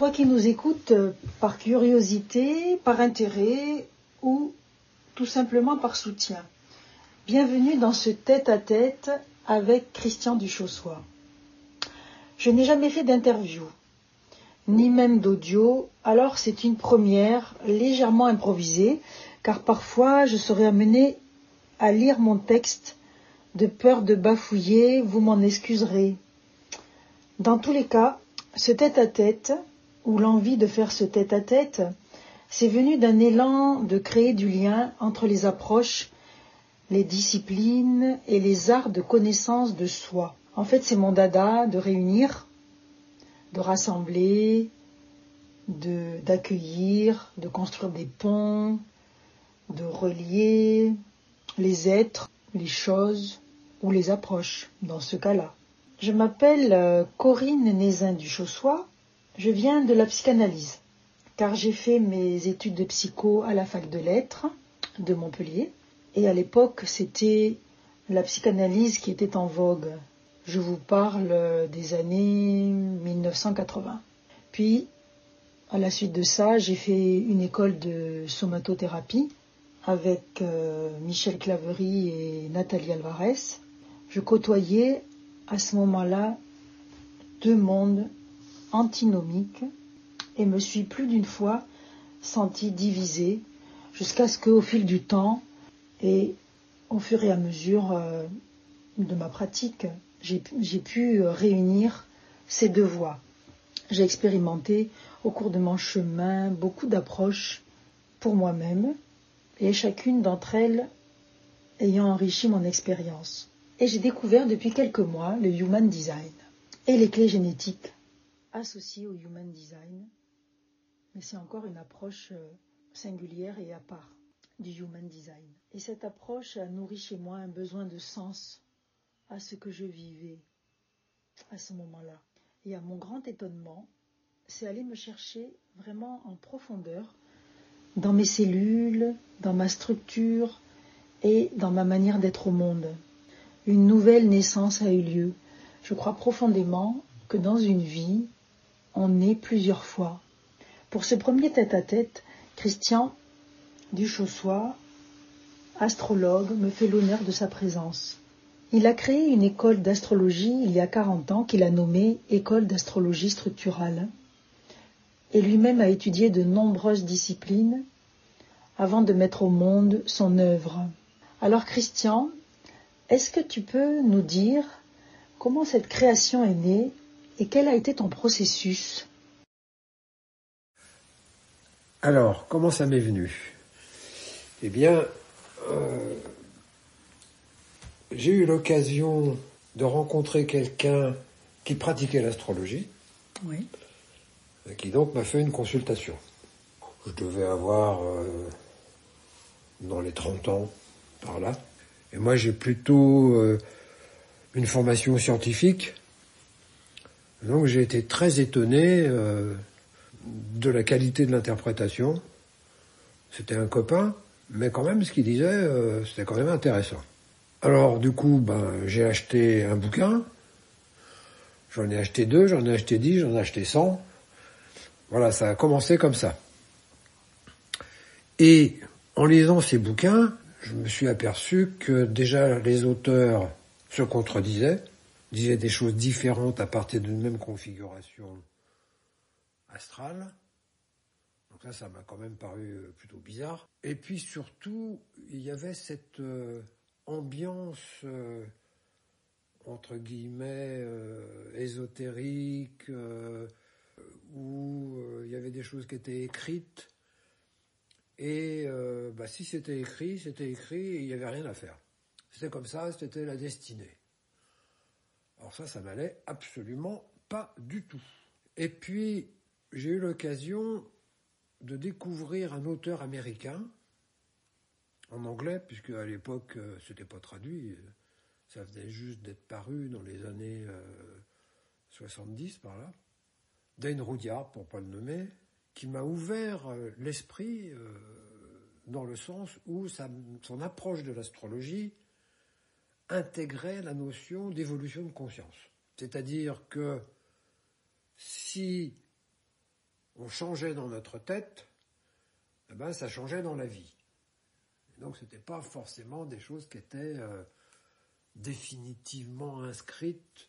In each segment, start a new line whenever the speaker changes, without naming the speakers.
toi qui nous écoutes par curiosité, par intérêt ou tout simplement par soutien, bienvenue dans ce tête-à-tête avec Christian Duchossois. Je n'ai jamais fait d'interview, ni même d'audio, alors c'est une première légèrement improvisée, car parfois je serai amenée à lire mon texte de peur de bafouiller, vous m'en excuserez. Dans tous les cas, ce tête-à-tête, ou l'envie de faire ce tête-à-tête, c'est venu d'un élan de créer du lien entre les approches, les disciplines et les arts de connaissance de soi. En fait, c'est mon dada de réunir, de rassembler, d'accueillir, de construire des ponts, de relier les êtres, les choses ou les approches, dans ce cas-là. Je m'appelle Corinne Nézin-Duchossois, je viens de la psychanalyse, car j'ai fait mes études de psycho à la fac de lettres de Montpellier, et à l'époque c'était la psychanalyse qui était en vogue. Je vous parle des années 1980. Puis, à la suite de ça, j'ai fait une école de somatothérapie avec Michel Claverie et Nathalie Alvarez. Je côtoyais à ce moment-là deux mondes antinomiques et me suis plus d'une fois sentie divisée jusqu'à ce qu'au fil du temps et au fur et à mesure de ma pratique, j'ai pu réunir ces deux voies. J'ai expérimenté au cours de mon chemin beaucoup d'approches pour moi-même et chacune d'entre elles ayant enrichi mon expérience. Et j'ai découvert depuis quelques mois le Human Design et les clés génétiques associées au Human Design, mais c'est encore une approche singulière et à part du Human Design. Et cette approche a nourri chez moi un besoin de sens à ce que je vivais à ce moment-là. Et à mon grand étonnement, c'est aller me chercher vraiment en profondeur dans mes cellules, dans ma structure et dans ma manière d'être au monde. Une nouvelle naissance a eu lieu. Je crois profondément que dans une vie, on naît plusieurs fois. Pour ce premier tête-à-tête, Christian Duchossois, astrologue, me fait l'honneur de sa présence. Il a créé une école d'astrologie il y a 40 ans qu'il a nommée École d'astrologie structurale. Et lui-même a étudié de nombreuses disciplines avant de mettre au monde son œuvre. Alors Christian, est-ce que tu peux nous dire comment cette création est née et quel a été ton processus ?
Alors, comment ça m'est venu ? Eh bien, j'ai eu l'occasion de rencontrer quelqu'un qui pratiquait l'astrologie,
Oui.
Qui donc m'a fait une consultation. Je devais avoir dans les 30 ans, par là. Et moi, j'ai plutôt une formation scientifique. Donc, j'ai été très étonné de la qualité de l'interprétation. C'était un copain, mais quand même, ce qu'il disait, c'était quand même intéressant. Alors, du coup, j'ai acheté un bouquin. J'en ai acheté 2, j'en ai acheté 10, j'en ai acheté 100. Voilà, ça a commencé comme ça. Et en lisant ces bouquins, je me suis aperçu que déjà les auteurs se contredisaient, disaient des choses différentes à partir d'une même configuration astrale. Donc ça m'a quand même paru plutôt bizarre. Et puis surtout, il y avait cette ambiance, entre guillemets, ésotérique, où il y avait des choses qui étaient écrites. Et si c'était écrit, et il n'y avait rien à faire. C'était comme ça, c'était la destinée. Alors ça m'allait absolument pas du tout. Et puis, j'ai eu l'occasion de découvrir un auteur américain, en anglais, puisque à l'époque, c'était pas traduit, ça venait juste d'être paru dans les années 70, par là, Dane Rudyard, pour pas le nommer, qui m'a ouvert l'esprit dans le sens où son approche de l'astrologie intégrait la notion d'évolution de conscience. C'est-à-dire que si on changeait dans notre tête, eh ben, ça changeait dans la vie. Et donc, ce n'était pas forcément des choses qui étaient définitivement inscrites,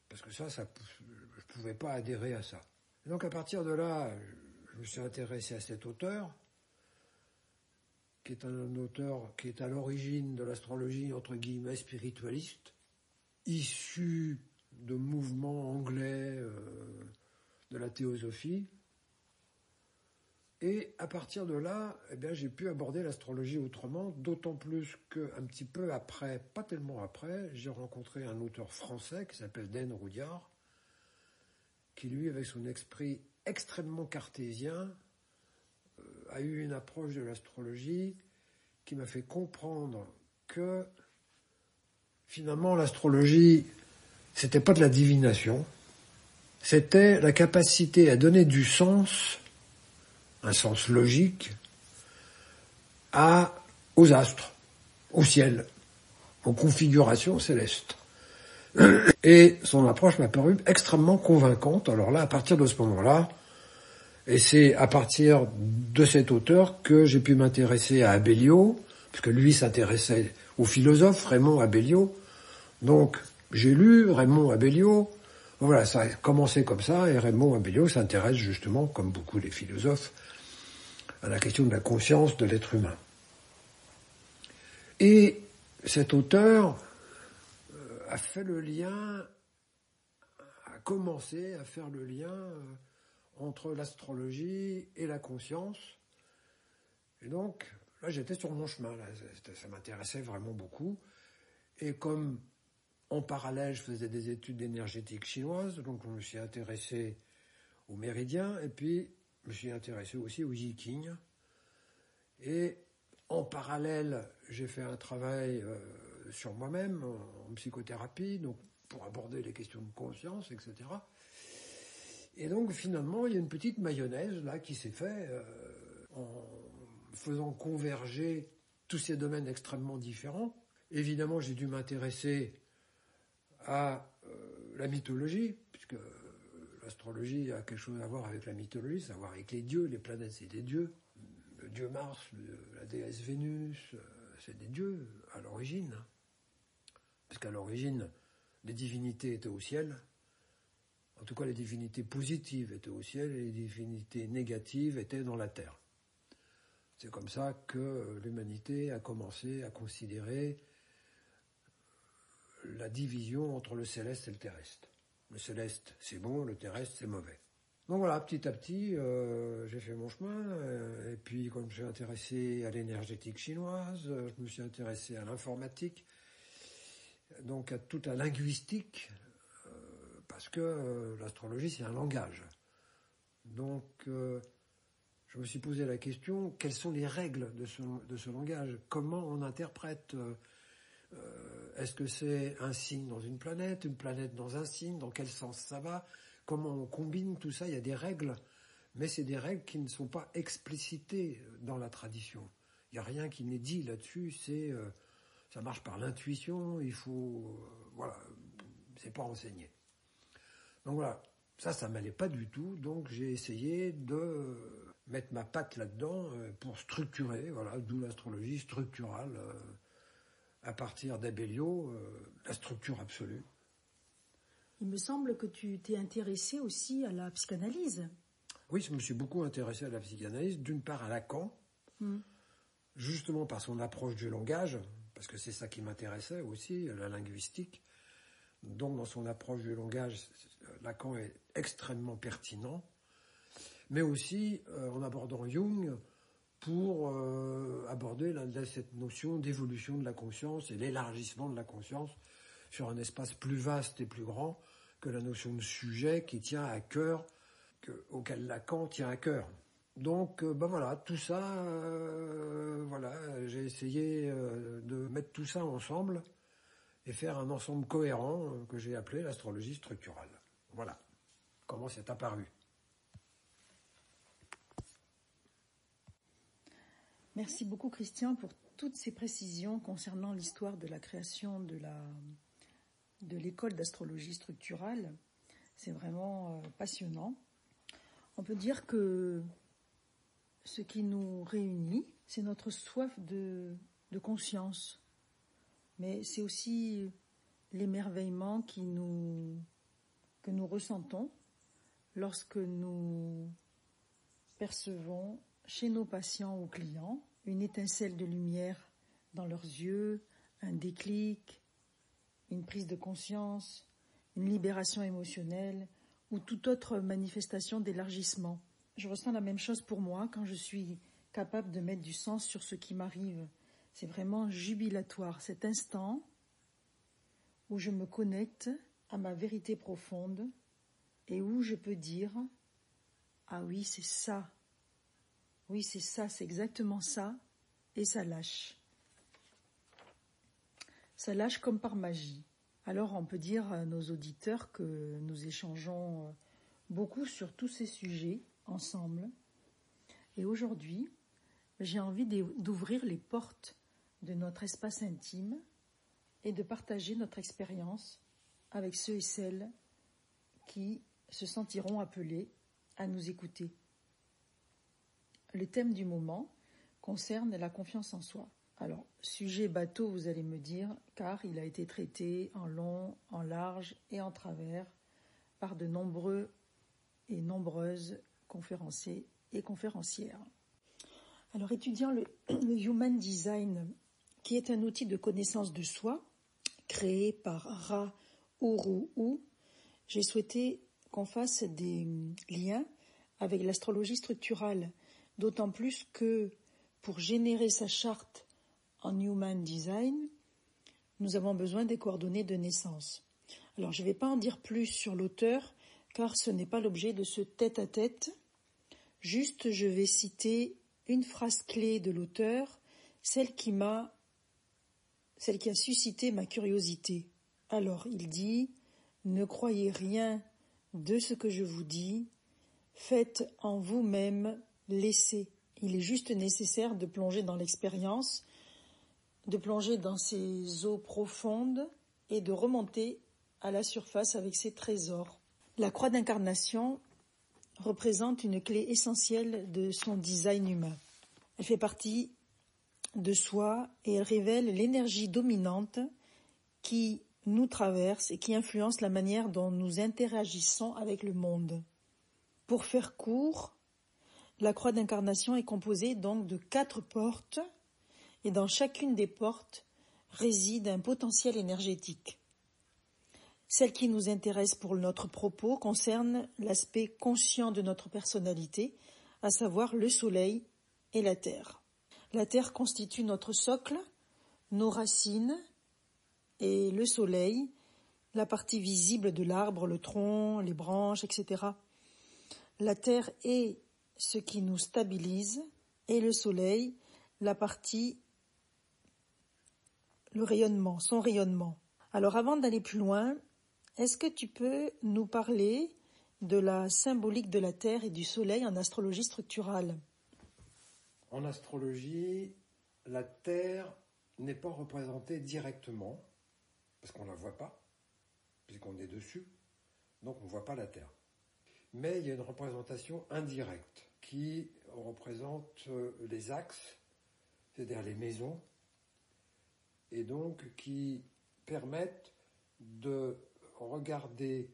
parce que ça, je ne pouvais pas adhérer à ça. Et donc, à partir de là, je me suis intéressé à cet auteur, qui est un auteur qui est à l'origine de l'astrologie, entre guillemets, spiritualiste, issu de mouvements anglais de la théosophie. Et à partir de là, eh bien, j'ai pu aborder l'astrologie autrement, d'autant plus qu'un petit peu après, pas tellement après, j'ai rencontré un auteur français qui s'appelle Dan Roudiard, qui lui, avec son esprit extrêmement cartésien, a eu une approche de l'astrologie qui m'a fait comprendre que finalement l'astrologie, c'était pas de la divination, c'était la capacité à donner du sens, un sens logique, aux astres, au ciel, aux configurations célestes. Et son approche m'a paru extrêmement convaincante. Alors là, à partir de ce moment-là, et c'est à partir de cet auteur que j'ai pu m'intéresser à Abellio, parce que lui s'intéressait au philosophe Raymond Abellio. Donc, j'ai lu Raymond Abellio. Voilà, ça a commencé comme ça, et Raymond Abellio s'intéresse justement, comme beaucoup les philosophes, à la question de la conscience de l'être humain. Et cet auteur a fait le lien, a commencé à faire le lien entre l'astrologie et la conscience. Et donc, là, j'étais sur mon chemin, là, ça m'intéressait vraiment beaucoup. Et comme, en parallèle, je faisais des études d'énergétique chinoise, donc je me suis intéressé aux méridiens, et puis je me suis intéressé aussi au Yi-King. Et en parallèle, j'ai fait un travail sur moi-même, en psychothérapie, donc pour aborder les questions de conscience, etc. Et donc finalement, il y a une petite mayonnaise là qui s'est faite en faisant converger tous ces domaines extrêmement différents. Évidemment, j'ai dû m'intéresser à la mythologie, puisque l'astrologie a quelque chose à voir avec la mythologie, c'est à voir avec les dieux, les planètes c'est des dieux, le dieu Mars, la déesse Vénus, c'est des dieux à l'origine, parce qu'à l'origine, les divinités étaient au ciel, en tout cas les divinités positives étaient au ciel et les divinités négatives étaient dans la terre. C'est comme ça que l'humanité a commencé à considérer la division entre le céleste et le terrestre. Le céleste, c'est bon, le terrestre, c'est mauvais. Donc voilà, petit à petit, j'ai fait mon chemin, et puis comme je suis intéressé à l'énergétique chinoise, je me suis intéressé à l'informatique, donc à toute la linguistique, parce que l'astrologie, c'est un langage. Donc, je me suis posé la question, quelles sont les règles de ce langage? Comment on interprète est-ce que c'est un signe dans une planète dans un signe, dans quel sens ça va? Comment on combine tout ça? Il y a des règles, mais c'est des règles qui ne sont pas explicitées dans la tradition. Il n'y a rien qui n'est dit là-dessus, ça marche par l'intuition, il faut... voilà, c'est pas enseigné. Donc voilà, ça m'allait pas du tout, donc j'ai essayé de mettre ma patte là-dedans pour structurer, voilà, d'où l'astrologie structurale, à partir d'Abellio, la structure absolue.
Il me semble que tu t'es intéressé aussi à la psychanalyse.
Oui, je me suis beaucoup intéressé à la psychanalyse, d'une part à Lacan, justement par son approche du langage, parce que c'est ça qui m'intéressait aussi, la linguistique. Donc dans son approche du langage, Lacan est extrêmement pertinent, mais aussi en abordant Jung pour aborder cette notion d'évolution de la conscience et l'élargissement de la conscience sur un espace plus vaste et plus grand que la notion de sujet qui tient à cœur, auquel Lacan tient à cœur. Donc voilà, tout ça, voilà, j'ai essayé de mettre tout ça ensemble et faire un ensemble cohérent que j'ai appelé l'astrologie structurale. Voilà comment c'est apparu.
Merci beaucoup Christian pour toutes ces précisions concernant l'histoire de la création de l'école d'astrologie structurale. C'est vraiment passionnant. On peut dire que ce qui nous réunit, c'est notre soif de conscience. Mais c'est aussi l'émerveillement que nous ressentons lorsque nous percevons chez nos patients ou clients une étincelle de lumière dans leurs yeux, un déclic, une prise de conscience, une libération émotionnelle ou toute autre manifestation d'élargissement. Je ressens la même chose pour moi quand je suis capable de mettre du sens sur ce qui m'arrive. C'est vraiment jubilatoire, cet instant où je me connecte à ma vérité profonde et où je peux dire « Ah oui, c'est ça. Oui, c'est ça, c'est exactement ça. » Et ça lâche. Ça lâche comme par magie. Alors on peut dire à nos auditeurs que nous échangeons beaucoup sur tous ces sujets ensemble. Et aujourd'hui, j'ai envie d'ouvrir les portes de notre espace intime et de partager notre expérience avec ceux et celles qui se sentiront appelés à nous écouter. Le thème du moment concerne la confiance en soi. Alors, sujet bateau, vous allez me dire, car il a été traité en long, en large et en travers par de nombreux et nombreuses conférenciers et conférencières. Alors, étudiant le Human Design, qui est un outil de connaissance de soi, créé par Ra Uru, j'ai souhaité qu'on fasse des liens avec l'astrologie structurale, d'autant plus que pour générer sa charte en Human Design, nous avons besoin des coordonnées de naissance. Alors, je ne vais pas en dire plus sur l'auteur, car ce n'est pas l'objet de ce tête-à-tête. Juste, je vais citer une phrase clé de l'auteur, celle qui a suscité ma curiosité. Alors, il dit « Ne croyez rien de ce que je vous dis, faites en vous-même, laissez. » Il est juste nécessaire de plonger dans l'expérience, de plonger dans ces eaux profondes et de remonter à la surface avec ses trésors. La croix d'incarnation représente une clé essentielle de son design humain. Elle fait partie de soi et elle révèle l'énergie dominante qui nous traverse et qui influence la manière dont nous interagissons avec le monde. Pour faire court, la croix d'incarnation est composée donc de 4 portes et dans chacune des portes réside un potentiel énergétique. Celle qui nous intéresse pour notre propos concerne l'aspect conscient de notre personnalité, à savoir le soleil et la terre. La terre constitue notre socle, nos racines et le soleil, la partie visible de l'arbre, le tronc, les branches, etc. La terre est ce qui nous stabilise et le soleil, la partie, le rayonnement, son rayonnement. Alors avant d'aller plus loin, est-ce que tu peux nous parler de la symbolique de la terre et du soleil en astrologie structurale ?
En astrologie, la terre n'est pas représentée directement, parce qu'on ne la voit pas, puisqu'on est dessus, donc on ne voit pas la terre. Mais il y a une représentation indirecte qui représente les axes, c'est-à-dire les maisons, et donc qui permettent de regarder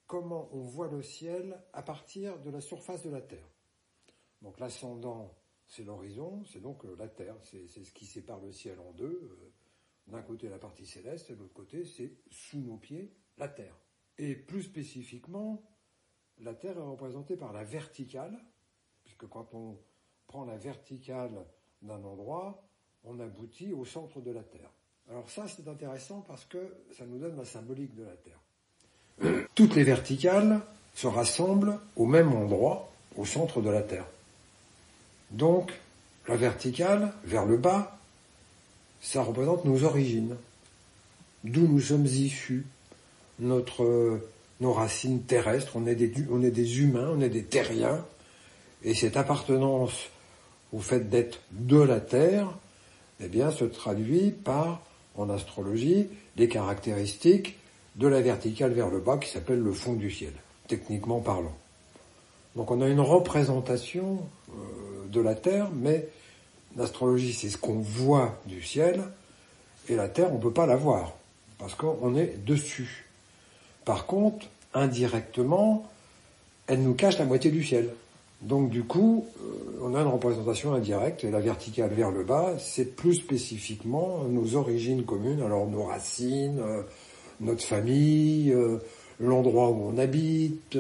comment on voit le ciel à partir de la surface de la Terre. Donc l'ascendant, c'est l'horizon, c'est donc la Terre, c'est ce qui sépare le ciel en deux. D'un côté la partie céleste, et de l'autre côté c'est sous nos pieds la Terre. Et plus spécifiquement, la Terre est représentée par la verticale, puisque quand on prend la verticale d'un endroit, on aboutit au centre de la Terre. Alors ça, c'est intéressant parce que ça nous donne la symbolique de la Terre. Toutes les verticales se rassemblent au même endroit, au centre de la Terre. Donc, la verticale, vers le bas, ça représente nos origines, d'où nous sommes issus, nos racines terrestres, on est des humains, on est des terriens, et cette appartenance au fait d'être de la Terre, eh bien, se traduit par, en astrologie, les caractéristiques de la verticale vers le bas qui s'appelle le fond du ciel, techniquement parlant. Donc on a une représentation de la Terre, mais l'astrologie, c'est ce qu'on voit du ciel, et la Terre, on ne peut pas la voir, parce qu'on est dessus. Par contre, indirectement, elle nous cache la moitié du ciel. Donc du coup, on a une représentation indirecte, et la verticale vers le bas, c'est plus spécifiquement nos origines communes, alors nos racines, notre famille, l'endroit où on habite,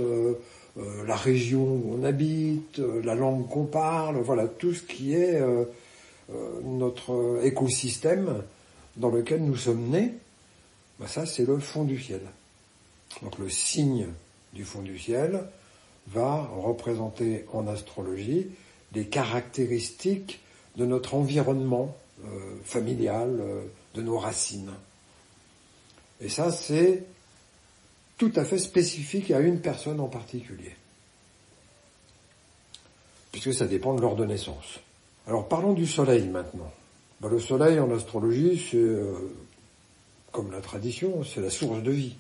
la région où on habite, la langue qu'on parle, voilà, tout ce qui est notre écosystème dans lequel nous sommes nés, ben ça c'est le fond du ciel. Donc le signe du fond du ciel va représenter en astrologie des caractéristiques de notre environnement familial, de nos racines. Et ça, c'est tout à fait spécifique à une personne en particulier, puisque ça dépend de l'heure de naissance. Alors parlons du soleil maintenant. Ben, le soleil en astrologie, c'est, comme la tradition, c'est la source de vie.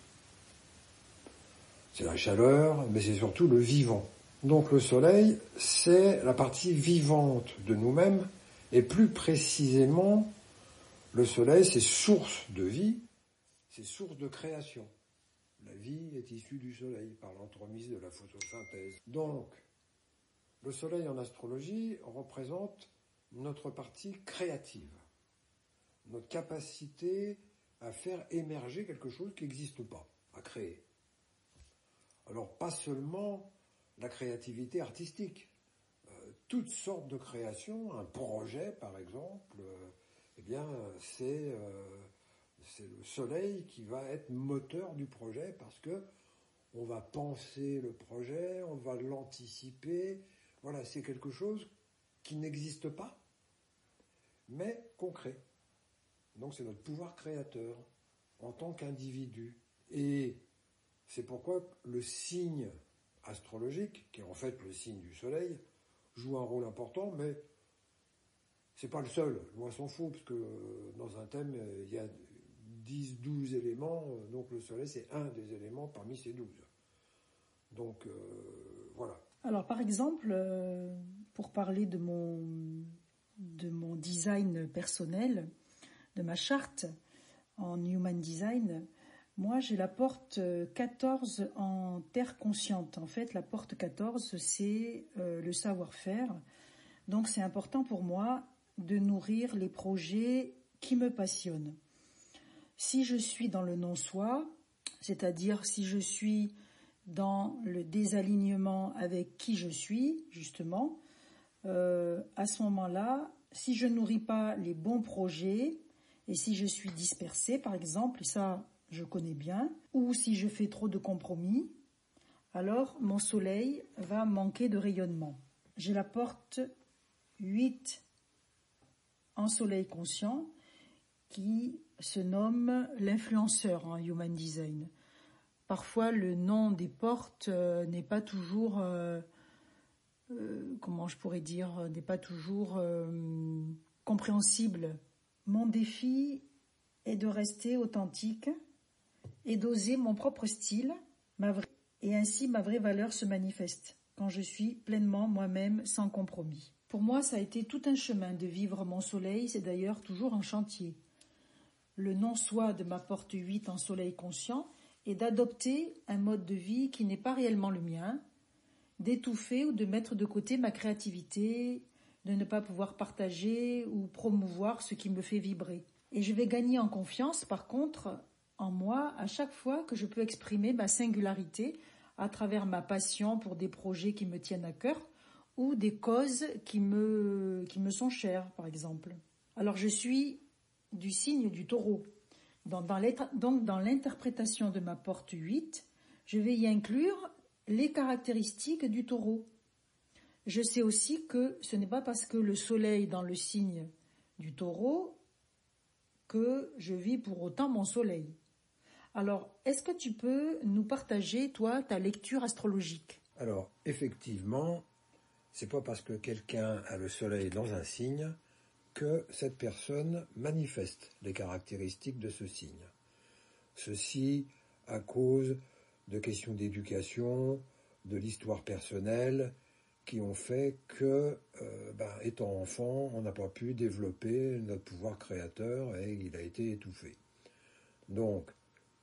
C'est la chaleur, mais c'est surtout le vivant. Donc le soleil, c'est la partie vivante de nous-mêmes, et plus précisément, le soleil, c'est source de vie, c'est source de création. La vie est issue du soleil par l'entremise de la photosynthèse. Donc, le soleil en astrologie représente notre partie créative, notre capacité à faire émerger quelque chose qui n'existe pas, à créer. Alors, pas seulement la créativité artistique, toutes sortes de créations, un projet par exemple, eh bien, c'est le soleil qui va être moteur du projet parce que on va penser le projet, on va l'anticiper. Voilà, c'est quelque chose qui n'existe pas, mais concret. Donc c'est notre pouvoir créateur en tant qu'individu. Et c'est pourquoi le signe astrologique, qui est en fait le signe du soleil, joue un rôle important, mais c'est pas le seul, loin s'en faut, parce que dans un thème, il y a 10, 12 éléments, donc le soleil c'est un des éléments parmi ces 12. Donc voilà.
Alors par exemple, pour parler de mon design personnel, de ma charte en Human Design, moi j'ai la porte 14 en terre consciente. En fait, la porte 14, c'est le savoir-faire. Donc c'est important pour moi de nourrir les projets qui me passionnent. Si je suis dans le non-soi, c'est-à-dire si je suis dans le désalignement avec qui je suis, justement, à ce moment-là, si je nourris pas les bons projets et si je suis dispersée, par exemple, ça je connais bien, ou si je fais trop de compromis, alors mon soleil va manquer de rayonnement. J'ai la porte 8 en soleil conscient qui se nomme l'influenceur en Human Design. Parfois, le nom des portes n'est pas toujours, comment je pourrais dire, n'est pas toujours compréhensible. Mon défi est de rester authentique et d'oser mon propre style, et ainsi ma vraie valeur se manifeste quand je suis pleinement moi-même sans compromis. Pour moi, ça a été tout un chemin de vivre mon soleil, c'est d'ailleurs toujours un chantier. Le non-soi de ma porte 8 en soleil conscient est d'adopter un mode de vie qui n'est pas réellement le mien, d'étouffer ou de mettre de côté ma créativité, de ne pas pouvoir partager ou promouvoir ce qui me fait vibrer. Et je vais gagner en confiance, par contre, en moi, à chaque fois que je peux exprimer ma singularité à travers ma passion pour des projets qui me tiennent à cœur ou des causes qui me sont chères, par exemple. Alors je suis du signe du Taureau. Donc dans l'interprétation de ma porte 8, je vais y inclure les caractéristiques du Taureau. Je sais aussi que ce n'est pas parce que le soleil est dans le signe du Taureau que je vis pour autant mon soleil. Alors, est-ce que tu peux nous partager, toi, ta lecture astrologique ?
Alors, effectivement, c'est pas parce que quelqu'un a le soleil dans un signe que cette personne manifeste les caractéristiques de ce signe. Ceci à cause de questions d'éducation, de l'histoire personnelle qui ont fait que, étant enfant, on n'a pas pu développer notre pouvoir créateur et il a été étouffé. Donc,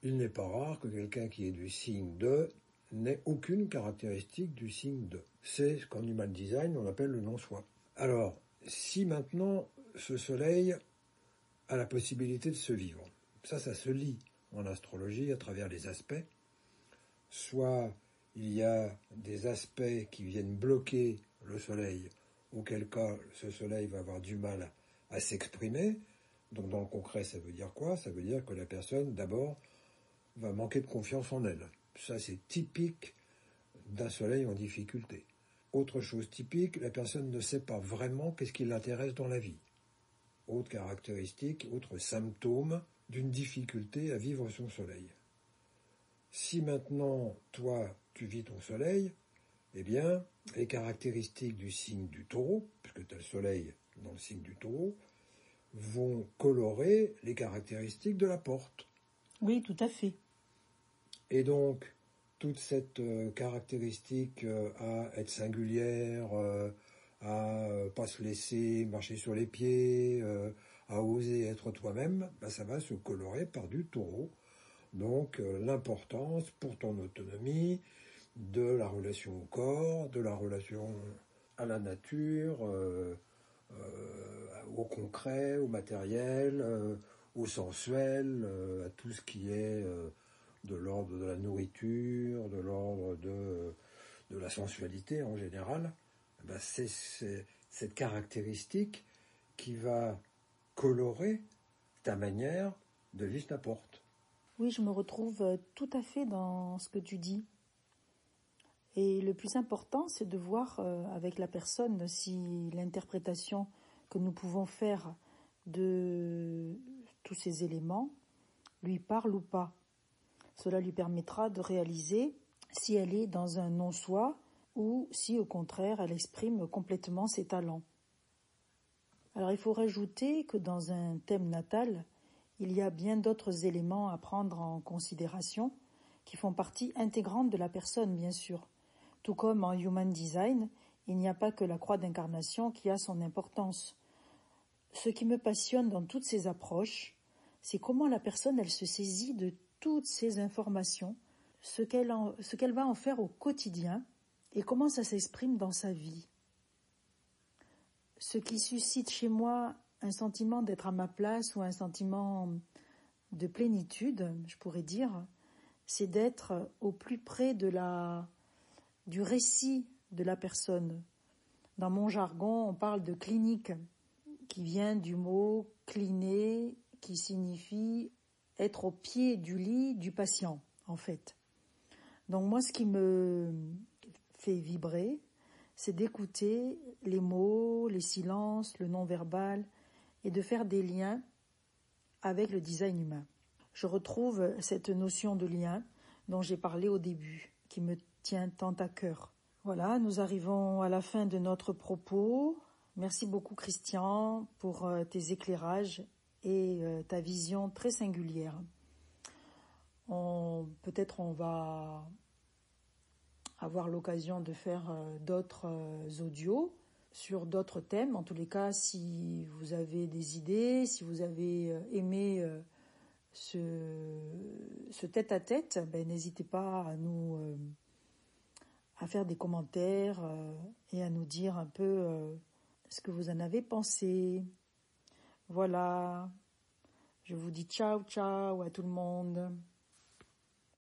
il n'est pas rare que quelqu'un qui est du signe de n'ait aucune caractéristique du signe de. C'est ce qu'en Human Design on appelle le non-soi. Alors, si maintenant ce soleil a la possibilité de se vivre, ça se lit en astrologie à travers les aspects, soit il y a des aspects qui viennent bloquer le soleil, auquel cas ce soleil va avoir du mal à s'exprimer. Donc dans le concret, ça veut dire quoi? Ça veut dire que la personne, d'abord, va manquer de confiance en elle. Ça, c'est typique d'un soleil en difficulté. Autre chose typique, la personne ne sait pas vraiment qu'est-ce qui l'intéresse dans la vie. Autre caractéristique, autre symptôme d'une difficulté à vivre son soleil. Si maintenant, toi, tu vis ton soleil, eh bien, les caractéristiques du signe du taureau, puisque tu as le soleil dans le signe du taureau, vont colorer les caractéristiques de la porte.
Oui, tout à fait.
Et donc, toute cette caractéristique à être singulière, à pas se laisser marcher sur les pieds, à oser être toi-même, ça va se colorer par du taureau. Donc, l'importance pour ton autonomie de la relation au corps, de la relation à la nature, au concret, au matériel, au sensuel, à tout ce qui est de l'ordre de la nourriture, de l'ordre de la sensualité en général. C'est cette caractéristique qui va colorer ta manière de vivre ta porte.
Oui, je me retrouve tout à fait dans ce que tu dis. Et le plus important, c'est de voir avec la personne si l'interprétation que nous pouvons faire de tous ces éléments lui parle ou pas. Cela lui permettra de réaliser si elle est dans un non-soi ou si au contraire elle exprime complètement ses talents. Alors il faut rajouter que dans un thème natal, il y a bien d'autres éléments à prendre en considération qui font partie intégrante de la personne, bien sûr. Tout comme en Human Design, il n'y a pas que la croix d'incarnation qui a son importance. Ce qui me passionne dans toutes ces approches, c'est comment la personne elle se saisit de toutes ces informations, ce qu'elle va en faire au quotidien et comment ça s'exprime dans sa vie. Ce qui suscite chez moi un sentiment d'être à ma place ou un sentiment de plénitude, je pourrais dire, c'est d'être au plus près du récit de la personne. Dans mon jargon, on parle de clinique, qui vient du mot cliner, qui signifie être au pied du lit du patient, en fait. Donc moi, ce qui me fait vibrer, c'est d'écouter les mots, les silences, le non-verbal, et de faire des liens avec le design humain. Je retrouve cette notion de lien dont j'ai parlé au début, qui me tient tant à cœur. Voilà, nous arrivons à la fin de notre propos. Merci beaucoup Christian pour tes éclairages et ta vision très singulière. Peut-être on va avoir l'occasion de faire d'autres audios sur d'autres thèmes. En tous les cas, si vous avez des idées, si vous avez aimé ce tête-à-tête, n'hésitez pas à faire des commentaires et à nous dire un peu ce que vous en avez pensé. Voilà, je vous dis ciao, ciao à tout le monde.